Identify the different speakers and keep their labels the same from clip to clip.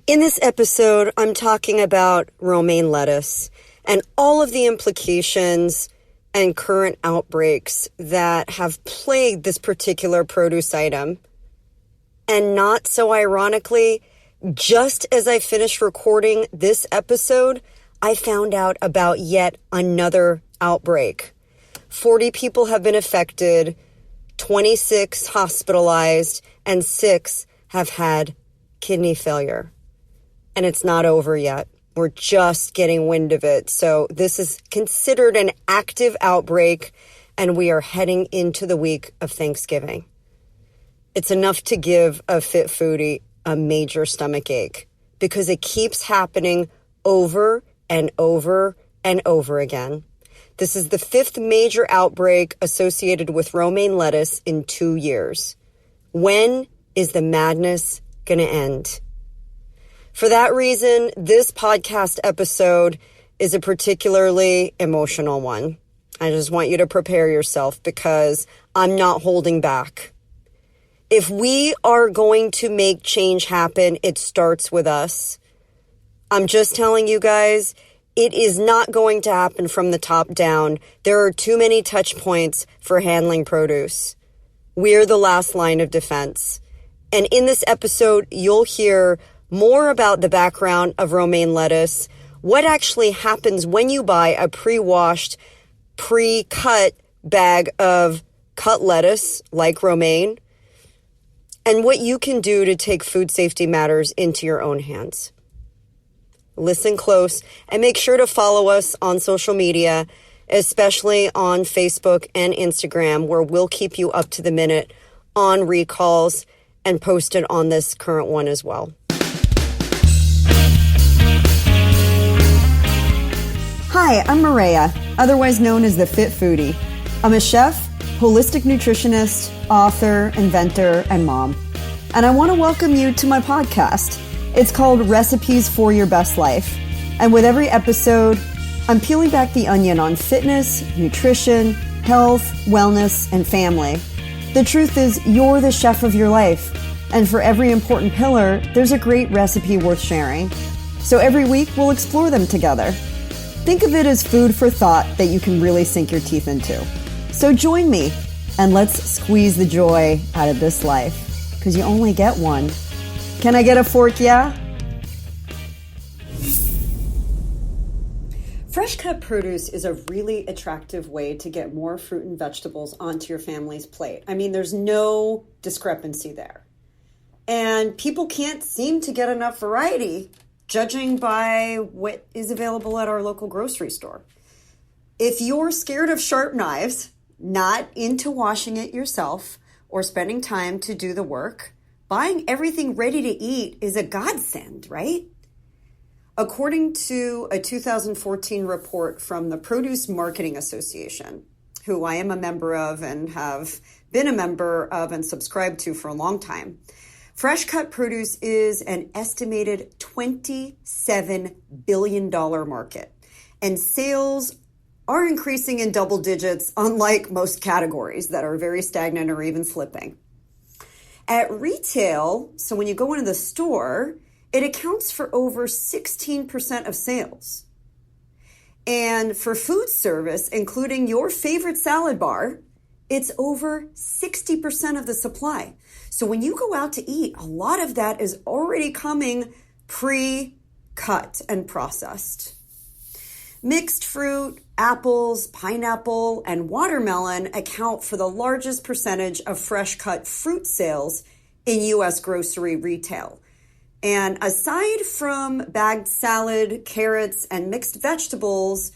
Speaker 1: In this episode, I'm talking about romaine lettuce and all of the implications and current outbreaks that have plagued this particular produce item. And not so ironically, just as I finished recording this episode, I found out about yet another outbreak. 40 people have been affected, 26 hospitalized, and 6 have had kidney failure. And it's not over yet. We're just getting wind of it. So this is considered an active outbreak, and we are heading into the week of Thanksgiving. It's enough to give a fit foodie a major stomach ache because it keeps happening over and over and over again. This is the 5th major outbreak associated with romaine lettuce in 2 years. When is the madness going to end? For that reason, this podcast episode is a particularly emotional one. I just want you to prepare yourself because I'm not holding back. If we are going to make change happen, it starts with us. I'm just telling you guys, it is not going to happen from the top down. There are too many touch points for handling produce. We're the last line of defense. And in this episode, you'll hear more about the background of romaine lettuce, what actually happens when you buy a pre-washed, pre-cut bag of cut lettuce like romaine, and what you can do to take food safety matters into your own hands. Listen close and make sure to follow us on social media, especially on Facebook and Instagram, where we'll keep you up to the minute on recalls and post it on this current one as well. Hi, I'm Maria, otherwise known as the Fit Foodie. I'm a chef, holistic nutritionist, author, inventor, and mom. And I want to welcome you to my podcast. It's called Recipes for Your Best Life. And with every episode, I'm peeling back the onion on fitness, nutrition, health, wellness, and family. The truth is, you're the chef of your life. And for every important pillar, there's a great recipe worth sharing. So every week, we'll explore them together. Think of it as food for thought that you can really sink your teeth into. So join me, and let's squeeze the joy out of this life, because you only get one. Can I get a fork, yeah? Fresh cut produce is a really attractive way to get more fruit and vegetables onto your family's plate. I mean, there's no discrepancy there. And people can't seem to get enough variety, judging by what is available at our local grocery store. If you're scared of sharp knives, not into washing it yourself, or spending time to do the work, buying everything ready to eat is a godsend, right? According to a 2014 report from the Produce Marketing Association, who I am a member of and have been a member of and subscribed to for a long time, fresh cut produce is an estimated $27 billion market, and sales are increasing in double digits, unlike most categories that are very stagnant or even slipping. At retail, so when you go into the store, it accounts for over 16% of sales. And for food service, including your favorite salad bar, it's over 60% of the supply. So when you go out to eat, a lot of that is already coming pre-cut and processed. Mixed fruit, apples, pineapple, and watermelon account for the largest percentage of fresh cut fruit sales in U.S. grocery retail. And aside from bagged salad, carrots, and mixed vegetables,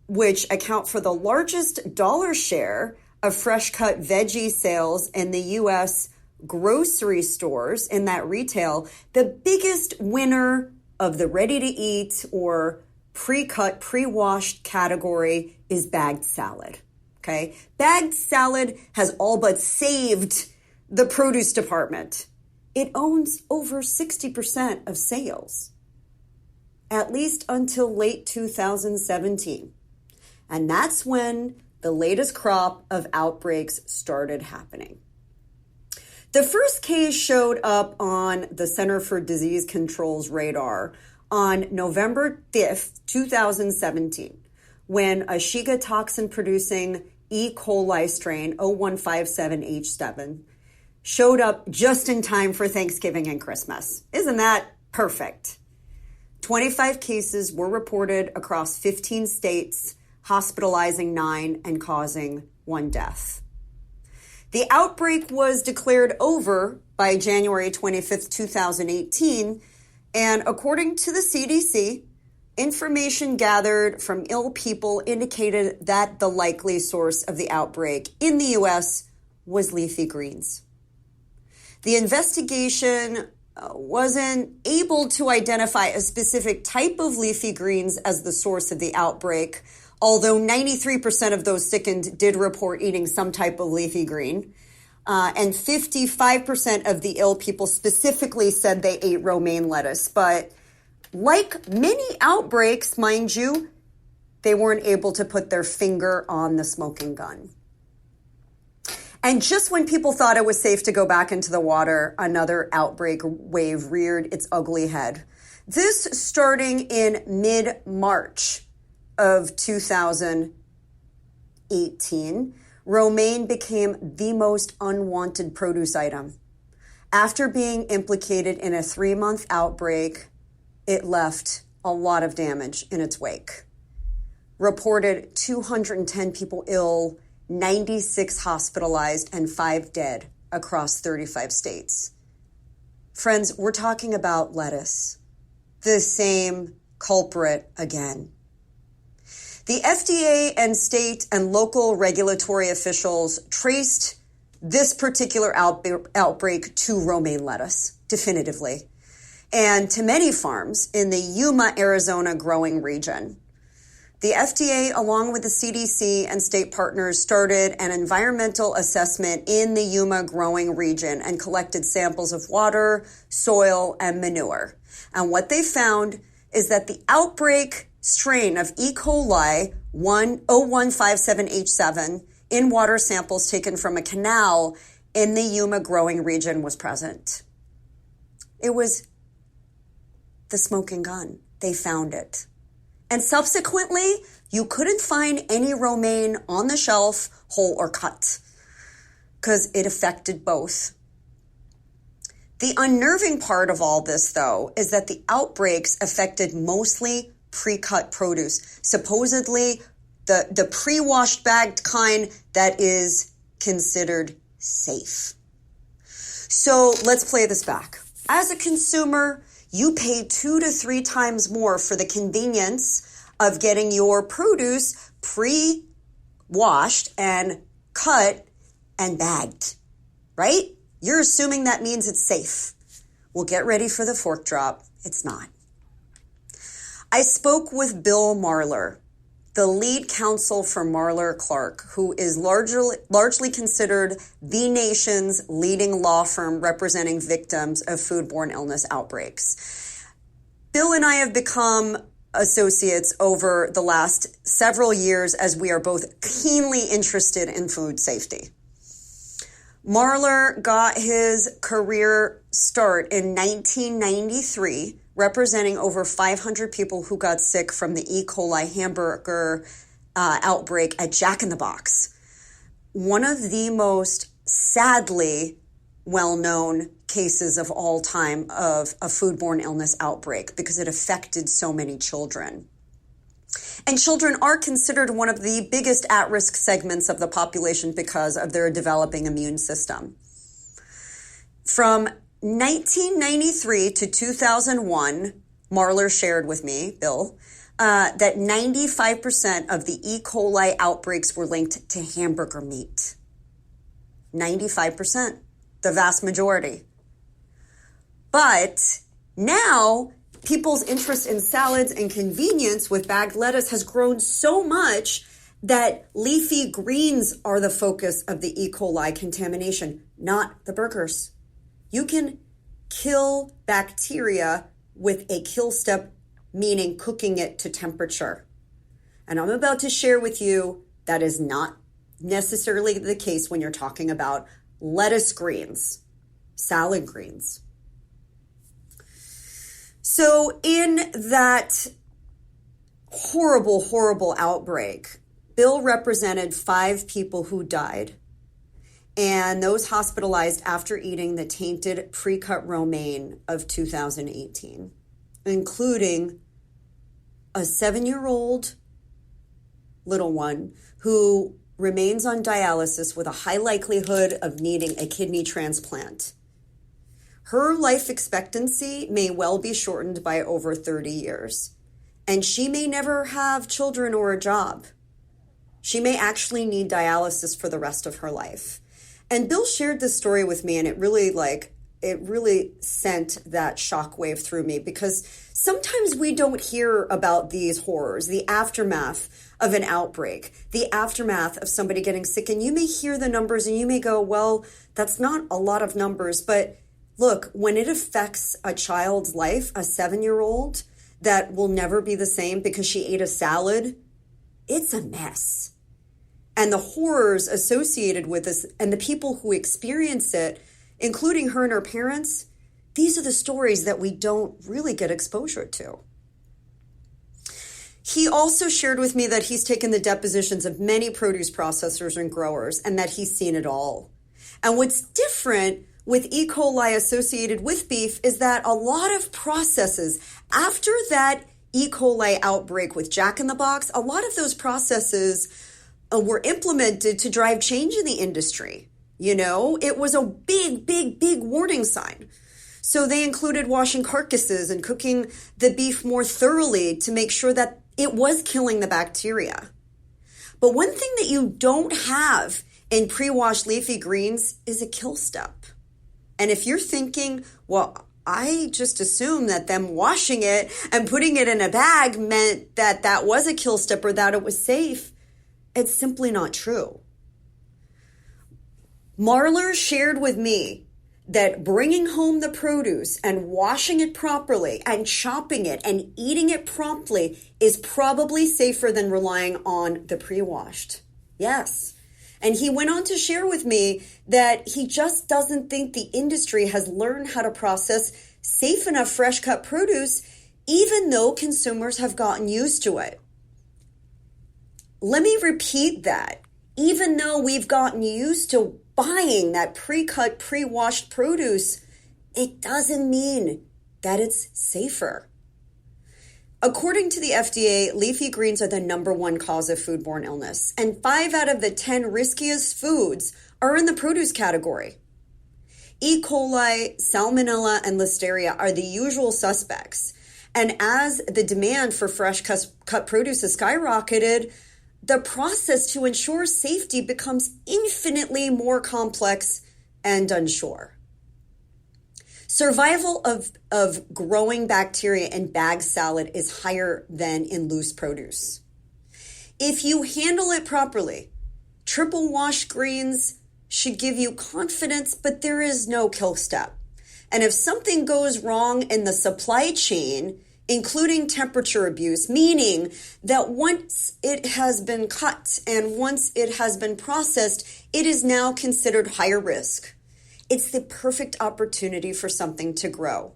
Speaker 1: which account for the largest dollar share of fresh cut veggie sales in the U.S. grocery stores in that retail, the biggest winner of the ready-to-eat or pre-cut, pre-washed category is bagged salad, okay? Bagged salad has all but saved the produce department. It owns over 60% of sales, at least until late 2017. And that's when the latest crop of outbreaks started happening. The first case showed up on the Center for Disease Control's radar on November 5th, 2017, when a Shiga toxin-producing E. coli strain 0157H7 showed up just in time for Thanksgiving and Christmas. Isn't that perfect? 25 cases were reported across 15 states, hospitalizing 9 and causing 1 death. The outbreak was declared over by January 25th, 2018, and according to the CDC, information gathered from ill people indicated that the likely source of the outbreak in the U.S. was leafy greens. The investigation wasn't able to identify a specific type of leafy greens as the source of the outbreak, although 93% of those sickened did report eating some type of leafy green. And 55% of the ill people specifically said they ate romaine lettuce. But like many outbreaks, mind you, they weren't able to put their finger on the smoking gun. And just when people thought it was safe to go back into the water, another outbreak wave reared its ugly head. This starting in mid-March of 2018, romaine became the most unwanted produce item. After being implicated in a 3-month outbreak, it left a lot of damage in its wake. Reported 210 people ill, 96 hospitalized, and 5 dead across 35 states. Friends, we're talking about lettuce, the same culprit again. The FDA and state and local regulatory officials traced this particular outbreak to romaine lettuce, definitively, and to many farms in the Yuma, Arizona growing region. The FDA, along with the CDC and state partners, started an environmental assessment in the Yuma growing region and collected samples of water, soil, and manure. And what they found is that the outbreak strain of E. coli 0157H7 in water samples taken from a canal in the Yuma growing region was present. It was the smoking gun. They found it. And subsequently, you couldn't find any romaine on the shelf, whole or cut, because it affected both. The unnerving part of all this, though, is that the outbreaks affected mostly pre-cut produce, supposedly the pre-washed bagged kind that is considered safe. So let's play this back. As a consumer, you pay 2 to 3 times more for the convenience of getting your produce pre-washed and cut and bagged, right? You're assuming that means it's safe. Well, get ready for the fork drop. It's not. I spoke with Bill Marler, the lead counsel for Marler Clark, who is largely considered the nation's leading law firm representing victims of foodborne illness outbreaks. Bill and I have become associates over the last several years as we are both keenly interested in food safety. Marler got his career start in 1993, representing over 500 people who got sick from the E. coli hamburger outbreak at Jack in the Box. One of the most sadly well-known cases of all time of a foodborne illness outbreak because it affected so many children. And children are considered one of the biggest at-risk segments of the population because of their developing immune system. From 1993 to 2001, Marler shared with me, Bill, that 95% of the E. coli outbreaks were linked to hamburger meat. 95%, the vast majority. But now, people's interest in salads and convenience with bagged lettuce has grown so much that leafy greens are the focus of the E. coli contamination, not the burgers. You can kill bacteria with a kill step, meaning cooking it to temperature. And I'm about to share with you that is not necessarily the case when you're talking about lettuce greens. salad greens. So in that horrible, horrible outbreak, Bill represented 5 people who died, and those hospitalized after eating the tainted pre-cut romaine of 2018, including a 7-year-old little one who remains on dialysis with a high likelihood of needing a kidney transplant. Her life expectancy may well be shortened by over 30 years, and she may never have children or a job. She may actually need dialysis for the rest of her life. And Bill shared this story with me, and it really sent that shockwave through me, because sometimes we don't hear about these horrors, the aftermath of an outbreak, the aftermath of somebody getting sick. And you may hear the numbers and you may go, well, that's not a lot of numbers. But look, when it affects a child's life, a 7-year-old that will never be the same because she ate a salad, it's a mess. And the horrors associated with this and the people who experience it, including her and her parents, these are the stories that we don't really get exposure to. He also shared with me that he's taken the depositions of many produce processors and growers and that he's seen it all. And what's different with E. coli associated with beef is that a lot of processes after that E. coli outbreak with Jack in the Box, a lot of those processes were implemented to drive change in the industry. You know, it was a big, big, big warning sign. So they included washing carcasses and cooking the beef more thoroughly to make sure that it was killing the bacteria. But one thing that you don't have in pre-washed leafy greens is a kill step. And if you're thinking, well, I just assumed that them washing it and putting it in a bag meant that that was a kill step or that it was safe, it's simply not true. Marler shared with me that bringing home the produce and washing it properly and chopping it and eating it promptly is probably safer than relying on the pre-washed. Yes. And he went on to share with me that he just doesn't think the industry has learned how to process safe enough fresh cut produce, even though consumers have gotten used to it. Let me repeat that. Even though we've gotten used to buying that pre-cut, pre-washed produce, it doesn't mean that it's safer. According to the FDA, leafy greens are the #1 cause of foodborne illness, and 5 out of the 10 riskiest foods are in the produce category. E. coli, salmonella, and listeria are the usual suspects. And as the demand for fresh cut produce has skyrocketed, the process to ensure safety becomes infinitely more complex and unsure. Survival of growing bacteria in bag salad is higher than in loose produce. If you handle it properly, triple wash greens should give you confidence, but there is no kill step. And if something goes wrong in the supply chain, including temperature abuse, meaning that once it has been cut and once it has been processed, it is now considered higher risk. It's the perfect opportunity for something to grow.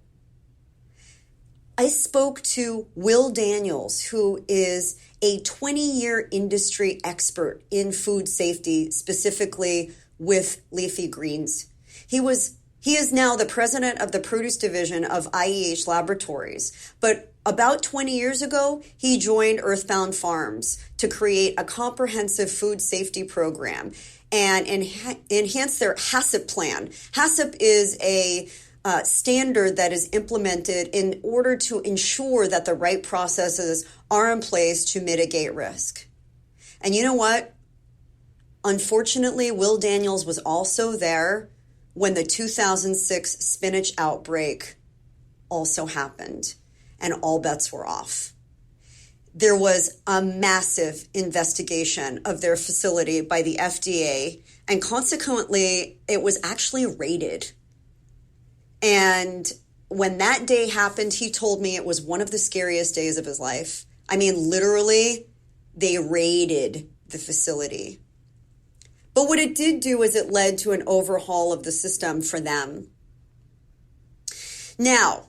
Speaker 1: I spoke to Will Daniels, who is a 20-year industry expert in food safety, specifically with leafy greens. He is now the president of the produce division of IEH Laboratories. But about 20 years ago, he joined Earthbound Farms to create a comprehensive food safety program and enhance their HACCP plan. HACCP is a standard that is implemented in order to ensure that the right processes are in place to mitigate risk. And you know what? Unfortunately, Will Daniels was also there when the 2006 spinach outbreak also happened, and all bets were off. There was a massive investigation of their facility by the FDA, and consequently, it was actually raided. And when that day happened, he told me it was one of the scariest days of his life. I mean, literally, they raided the facility. But what it did do is it led to an overhaul of the system for them. Now,